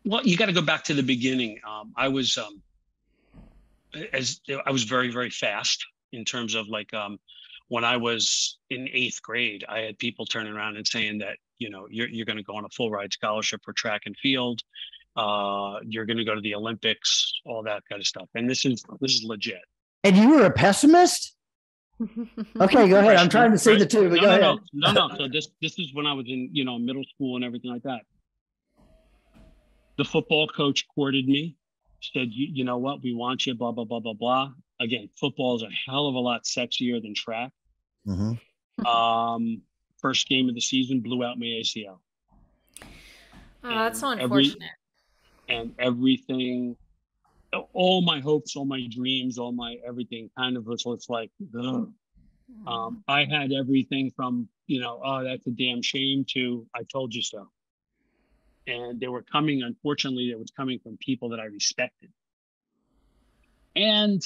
Well, you got to go back to the beginning. I was very, very fast in terms of like when I was in 8th grade, I had people turning around and saying that, you're going to go on a full ride scholarship for track and field. You're going to go to the Olympics, all that kind of stuff. And this is legit. And you were a pessimist? Okay, go ahead. I'm trying to see the two, but go ahead. No. So this is when I was in, middle school and everything like that. The football coach courted me, said, you know what, we want you, blah, blah, blah, blah, blah. Again, football is a hell of a lot sexier than track. Mm-hmm. First game of the season, blew out my ACL. Oh, that's so unfortunate. And everything, all my hopes, all my dreams, all my everything kind of was like, I had everything from, oh, that's a damn shame to I told you so. And they were coming, unfortunately, it was coming from people that I respected. And,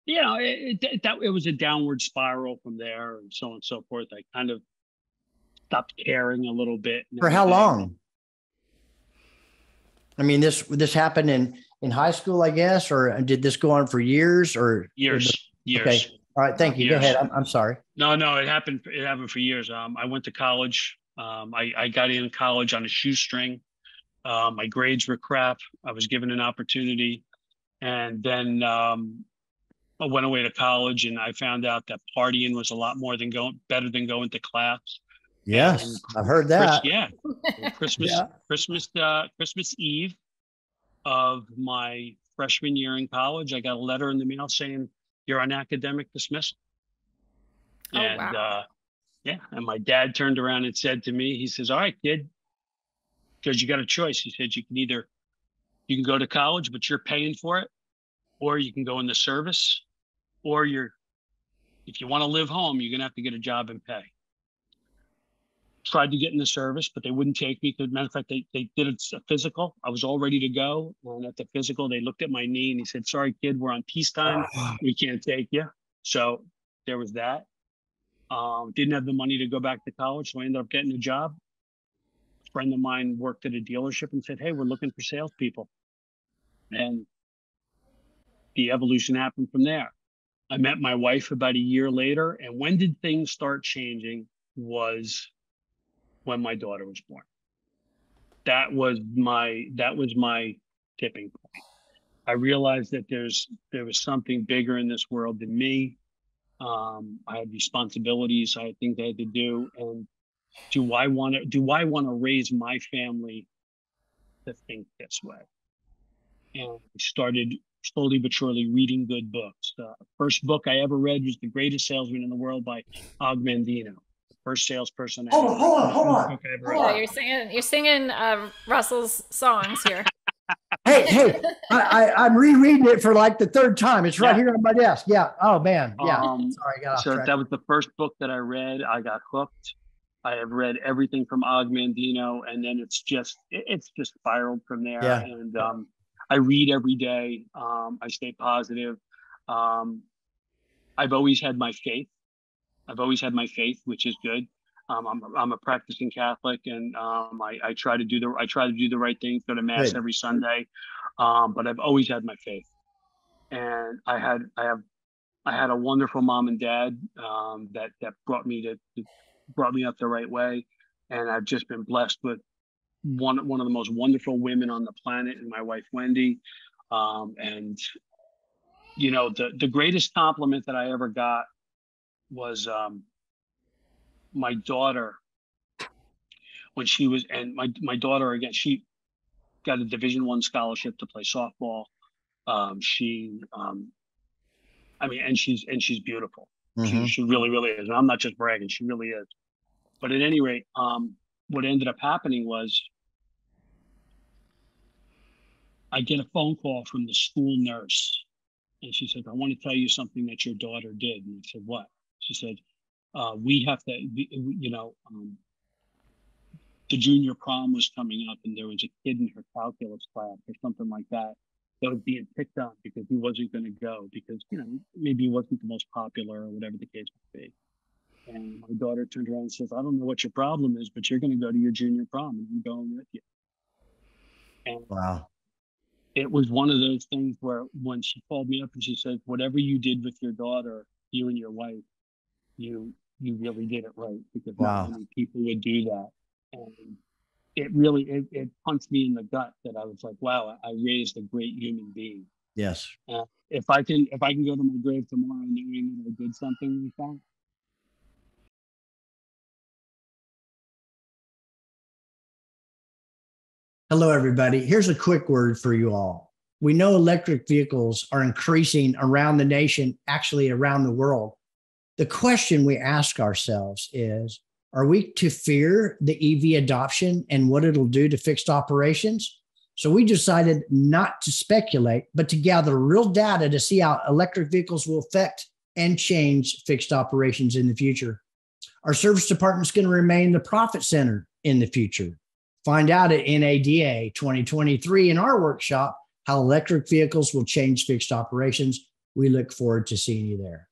it was a downward spiral from there and so on and so forth. I kind of stopped caring a little bit. For how long? I mean, this happened in high school, I guess, or did this go on for years or years? Okay. All right. Thank you. Years. Go ahead. I'm sorry. No, it happened for years. I went to college. I got in college on a shoestring. My grades were crap. I was given an opportunity. And then I went away to college and I found out that partying was a lot more better than going to class. Yes, I've heard that. Christmas Eve of my freshman year in college, I got a letter in the mail saying you're on academic dismissal. Oh, and wow. And my dad turned around and said to me, he says, all right, kid, because you got a choice. He said, you can go to college, but you're paying for it, or you can go in the service, or if you want to live home, you're going to have to get a job and pay. Tried to get in the service, but they wouldn't take me. As a matter of fact, they did a physical. I was all ready to go. And at the physical, they looked at my knee and he said, sorry, kid, we're on peacetime. We can't take you. So there was that. Didn't have the money to go back to college. So I ended up getting a job. A friend of mine worked at a dealership and said, hey, we're looking for salespeople. And the evolution happened from there. I met my wife about a year later. And when did things start changing was when my daughter was born. That was my tipping point. I realized that there was something bigger in this world than me. I had responsibilities. I had things I had to do. And do I want to raise my family to think this way? And I started slowly but surely reading good books. The first book I ever read was The Greatest Salesman in the World by Og Mandino. First salesperson. Hold on. Yeah, you're singing Russell's songs here. Hey, I'm rereading it for like the third time. It's right here on my desk. Yeah. Oh man. Yeah. Sorry, I got off track. That was the first book that I read. I got hooked. I have read everything from Og Mandino, and then it's just spiraled from there. Yeah. And I read every day. I stay positive. I've always had my faith. Which is good. I'm a practicing Catholic, and I try to do the right things, go to mass every Sunday. But I've always had my faith, and I had a wonderful mom and dad that brought me up the right way, and I've just been blessed with one of the most wonderful women on the planet, and my wife Wendy. And the greatest compliment that I ever got was my daughter when she was, and my daughter, again, she got a Division I scholarship to play softball. And she's beautiful. Mm-hmm. She really, really is. And I'm not just bragging, she really is. But at any rate, what ended up happening was I get a phone call from the school nurse, and she said, I want to tell you something that your daughter did. And I said, what? She said, we have to, the junior prom was coming up, and there was a kid in her calculus class or something like that was being picked on because he wasn't going to go because, maybe he wasn't the most popular or whatever the case might be. And my daughter turned around and says, I don't know what your problem is, but you're going to go to your junior prom and I'm going with you. And Wow. it was one of those things where when she called me up and she said, whatever you did with your daughter, you and your wife, you really did it right, because Wow. not many people would do that. And it really, it punched me in the gut that I was like, wow, I raised a great human being. Yes. If I can go to my grave tomorrow knowing that I did something like that. Hello, everybody. Here's a quick word for you all. We know electric vehicles are increasing around the nation, actually around the world. The question we ask ourselves is, are we to fear the EV adoption and what it'll do to fixed operations? So we decided not to speculate, but to gather real data to see how electric vehicles will affect and change fixed operations in the future. Our service department is going to remain the profit center in the future. Find out at NADA 2023 in our workshop how electric vehicles will change fixed operations. We look forward to seeing you there.